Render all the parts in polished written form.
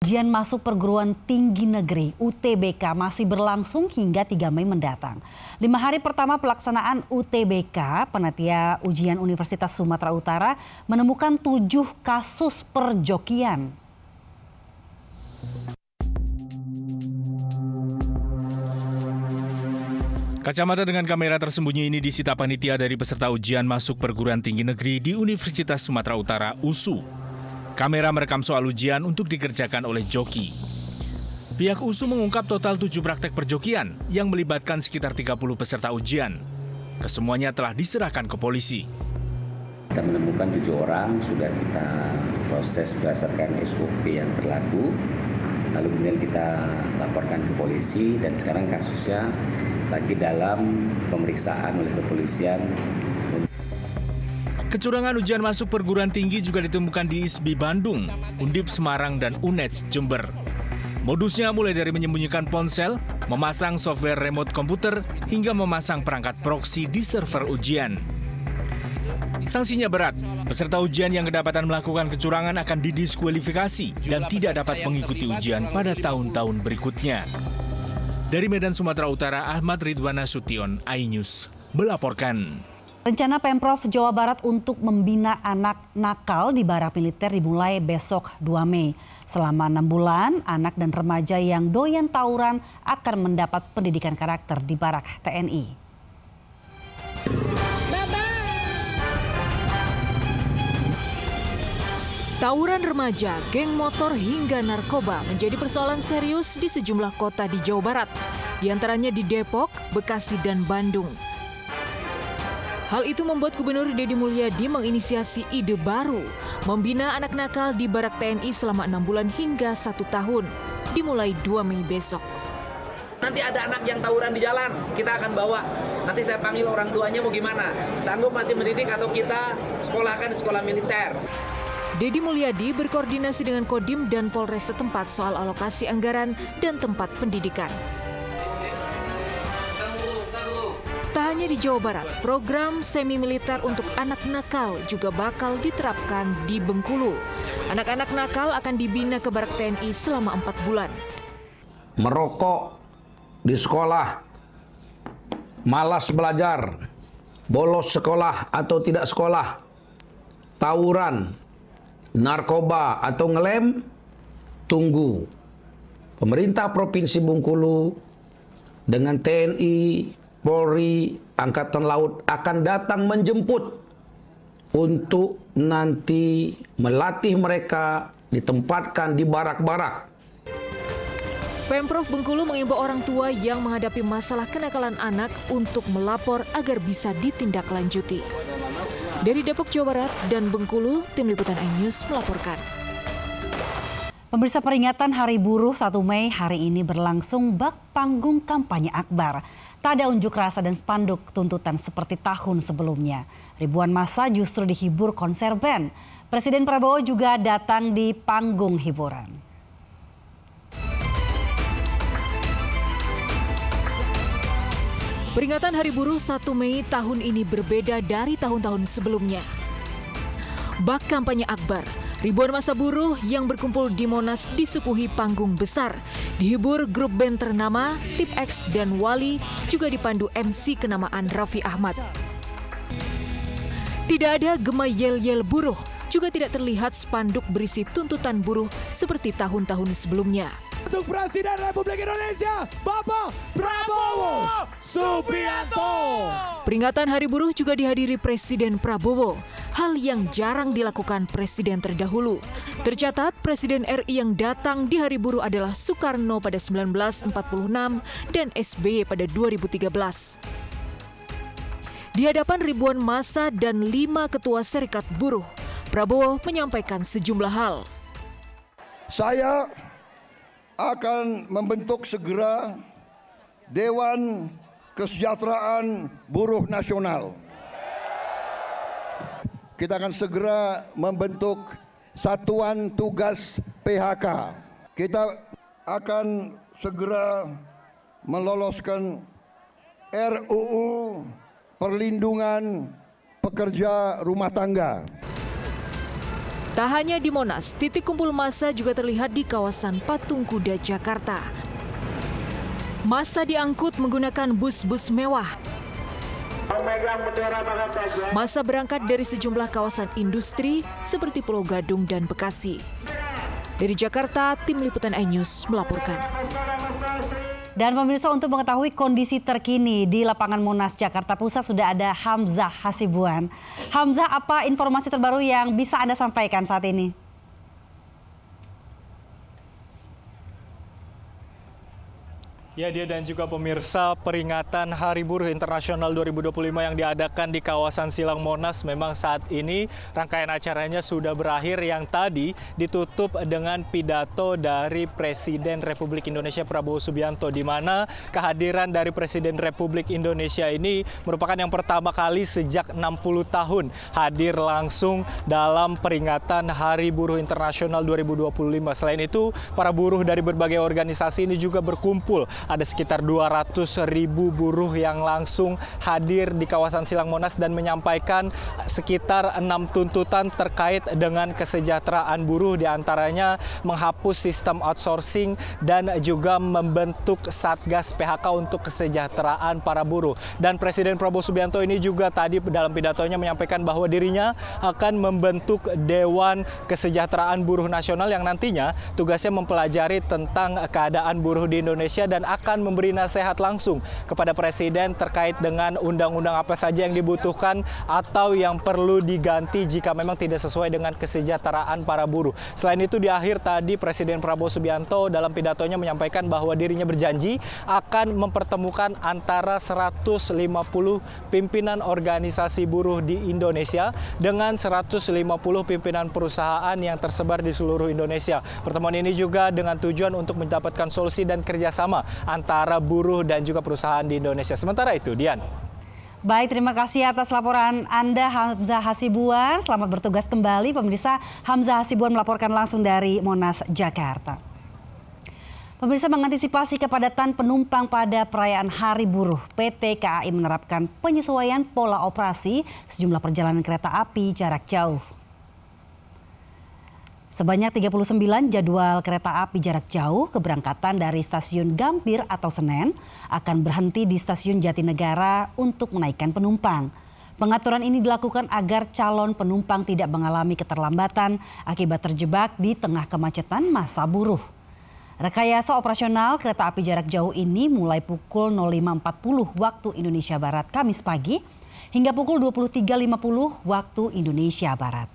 Ujian masuk perguruan tinggi negeri UTBK masih berlangsung hingga 3 Mei mendatang. 5 hari pertama pelaksanaan UTBK, panitia ujian Universitas Sumatera Utara menemukan 7 kasus perjokian. Kacamata dengan kamera tersembunyi ini disita panitia dari peserta ujian masuk perguruan tinggi negeri di Universitas Sumatera Utara (USU). Kamera merekam soal ujian untuk dikerjakan oleh joki. Pihak USU mengungkap total 7 praktek perjokian yang melibatkan sekitar 30 peserta ujian. Kesemuanya telah diserahkan ke polisi. Kita menemukan 7 orang, sudah kita proses berdasarkan SOP yang berlaku. Lalu kemudian kita laporkan ke polisi dan sekarang kasusnya lagi dalam pemeriksaan oleh kepolisian. Kecurangan ujian masuk perguruan tinggi juga ditemukan di ISBI Bandung, Undip Semarang, dan UNED Jember. Modusnya mulai dari menyembunyikan ponsel, memasang software remote komputer, hingga memasang perangkat proksi di server ujian. Sanksinya berat, peserta ujian yang kedapatan melakukan kecurangan akan didiskualifikasi dan tidak dapat mengikuti ujian pada tahun-tahun berikutnya. Dari Medan, Sumatera Utara, Ahmad Ridwan Nasution, iNews melaporkan. Rencana Pemprov Jawa Barat untuk membina anak nakal di barak militer dimulai besok 2 Mei. Selama 6 bulan, anak dan remaja yang doyan tawuran akan mendapat pendidikan karakter di barak TNI. Tawuran remaja, geng motor hingga narkoba menjadi persoalan serius di sejumlah kota di Jawa Barat, di antaranya di Depok, Bekasi, dan Bandung. Hal itu membuat Gubernur Deddy Mulyadi menginisiasi ide baru, membina anak nakal di barak TNI selama 6 bulan hingga 1 tahun, dimulai 2 Mei besok. Nanti ada anak yang tawuran di jalan, kita akan bawa. Nanti saya panggil orang tuanya mau gimana, sanggup masih mendidik atau kita sekolahkan di sekolah militer. Deddy Mulyadi berkoordinasi dengan Kodim dan Polres setempat soal alokasi anggaran dan tempat pendidikan. Tak hanya di Jawa Barat, program semi-militer untuk anak nakal juga bakal diterapkan di Bengkulu. Anak-anak nakal akan dibina ke barak TNI selama 4 bulan. Merokok di sekolah, malas belajar, bolos sekolah atau tidak sekolah, tawuran, narkoba atau ngelem, tunggu. Pemerintah Provinsi Bengkulu dengan TNI, Polri, Angkatan Laut akan datang menjemput untuk nanti melatih mereka ditempatkan di barak-barak. Pemprov Bengkulu mengimbau orang tua yang menghadapi masalah kenakalan anak untuk melapor agar bisa ditindaklanjuti. Dari Depok, Jawa Barat, dan Bengkulu, Tim Liputan iNews melaporkan. Pemirsa, peringatan Hari Buruh 1 Mei hari ini berlangsung bak panggung kampanye akbar. Tak ada unjuk rasa dan spanduk tuntutan seperti tahun sebelumnya. Ribuan massa justru dihibur konser band. Presiden Prabowo juga datang di panggung hiburan. Peringatan Hari Buruh 1 Mei tahun ini berbeda dari tahun-tahun sebelumnya. Bak kampanye akbar, ribuan massa buruh yang berkumpul di Monas disuguhi panggung besar. Dihibur grup band ternama, Tip X dan Wali, juga dipandu MC kenamaan Raffi Ahmad. Tidak ada gema yel-yel buruh, juga tidak terlihat spanduk berisi tuntutan buruh seperti tahun-tahun sebelumnya. Untuk Presiden Republik Indonesia, Bapak Prabowo Subianto. Peringatan Hari Buruh juga dihadiri Presiden Prabowo, hal yang jarang dilakukan presiden terdahulu. Tercatat, Presiden RI yang datang di Hari Buruh adalah Soekarno pada 1946 dan SBY pada 2013. Di hadapan ribuan massa dan 5 ketua serikat buruh, Prabowo menyampaikan sejumlah hal. Saya akan membentuk segera Dewan Kesejahteraan Buruh Nasional. Kita akan segera membentuk Satuan Tugas PHK. Kita akan segera meloloskan RUU Perlindungan Pekerja Rumah Tangga. Tak hanya di Monas, titik kumpul massa juga terlihat di kawasan Patung Kuda, Jakarta. Massa diangkut menggunakan bus-bus mewah. Massa berangkat dari sejumlah kawasan industri seperti Pulau Gadung dan Bekasi. Dari Jakarta, Tim Liputan iNews melaporkan. Dan pemirsa, untuk mengetahui kondisi terkini di lapangan Monas Jakarta Pusat sudah ada Hamzah Hasibuan. Hamzah, apa informasi terbaru yang bisa Anda sampaikan saat ini? Ya, dia dan juga pemirsa, peringatan Hari Buruh Internasional 2025 yang diadakan di kawasan Silang Monas memang saat ini rangkaian acaranya sudah berakhir, yang tadi ditutup dengan pidato dari Presiden Republik Indonesia Prabowo Subianto, di mana kehadiran dari Presiden Republik Indonesia ini merupakan yang pertama kali sejak 60 tahun hadir langsung dalam peringatan Hari Buruh Internasional 2025. Selain itu, para buruh dari berbagai organisasi ini juga berkumpul. Ada sekitar 200.000 buruh yang langsung hadir di kawasan Silang Monas dan menyampaikan sekitar 6 tuntutan terkait dengan kesejahteraan buruh, diantaranya menghapus sistem outsourcing dan juga membentuk Satgas PHK untuk kesejahteraan para buruh. Dan Presiden Prabowo Subianto ini juga tadi dalam pidatonya menyampaikan bahwa dirinya akan membentuk Dewan Kesejahteraan Buruh Nasional yang nantinya tugasnya mempelajari tentang keadaan buruh di Indonesia dan akan memberi nasihat langsung kepada Presiden terkait dengan undang-undang apa saja yang dibutuhkan atau yang perlu diganti jika memang tidak sesuai dengan kesejahteraan para buruh. Selain itu, di akhir tadi Presiden Prabowo Subianto dalam pidatonya menyampaikan bahwa dirinya berjanji akan mempertemukan antara 150 pimpinan organisasi buruh di Indonesia dengan 150 pimpinan perusahaan yang tersebar di seluruh Indonesia. Pertemuan ini juga dengan tujuan untuk mendapatkan solusi dan kerjasama antara buruh dan juga perusahaan di Indonesia. Sementara itu, Dian. Baik, terima kasih atas laporan Anda, Hamzah Hasibuan. Selamat bertugas kembali. Pemirsa, Hamzah Hasibuan melaporkan langsung dari Monas, Jakarta. Pemirsa, mengantisipasi kepadatan penumpang pada perayaan Hari Buruh, PT KAI menerapkan penyesuaian pola operasi sejumlah perjalanan kereta api jarak jauh. Sebanyak 39 jadwal kereta api jarak jauh keberangkatan dari stasiun Gambir atau Senen akan berhenti di stasiun Jatinegara untuk menaikkan penumpang. Pengaturan ini dilakukan agar calon penumpang tidak mengalami keterlambatan akibat terjebak di tengah kemacetan massa buruh. Rekayasa operasional kereta api jarak jauh ini mulai pukul 05.40 waktu Indonesia Barat Kamis pagi hingga pukul 23.50 waktu Indonesia Barat.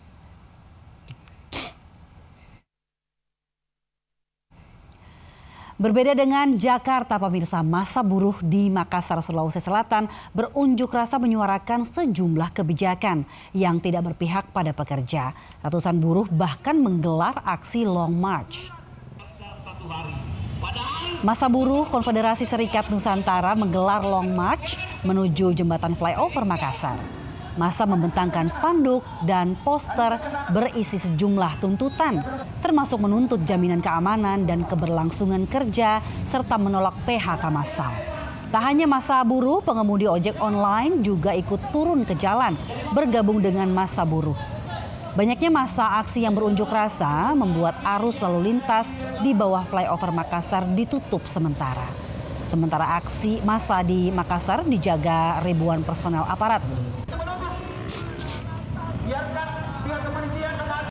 Berbeda dengan Jakarta, pemirsa, massa buruh di Makassar, Sulawesi Selatan berunjuk rasa menyuarakan sejumlah kebijakan yang tidak berpihak pada pekerja. Ratusan buruh bahkan menggelar aksi long march. Massa buruh Konfederasi Serikat Nusantara menggelar long march menuju jembatan flyover Makassar. Massa membentangkan spanduk dan poster berisi sejumlah tuntutan, termasuk menuntut jaminan keamanan dan keberlangsungan kerja serta menolak PHK massal. Tak hanya massa buruh, pengemudi ojek online juga ikut turun ke jalan bergabung dengan massa buruh. Banyaknya massa aksi yang berunjuk rasa membuat arus lalu lintas di bawah flyover Makassar ditutup sementara. Sementara aksi massa di Makassar dijaga ribuan personel aparat.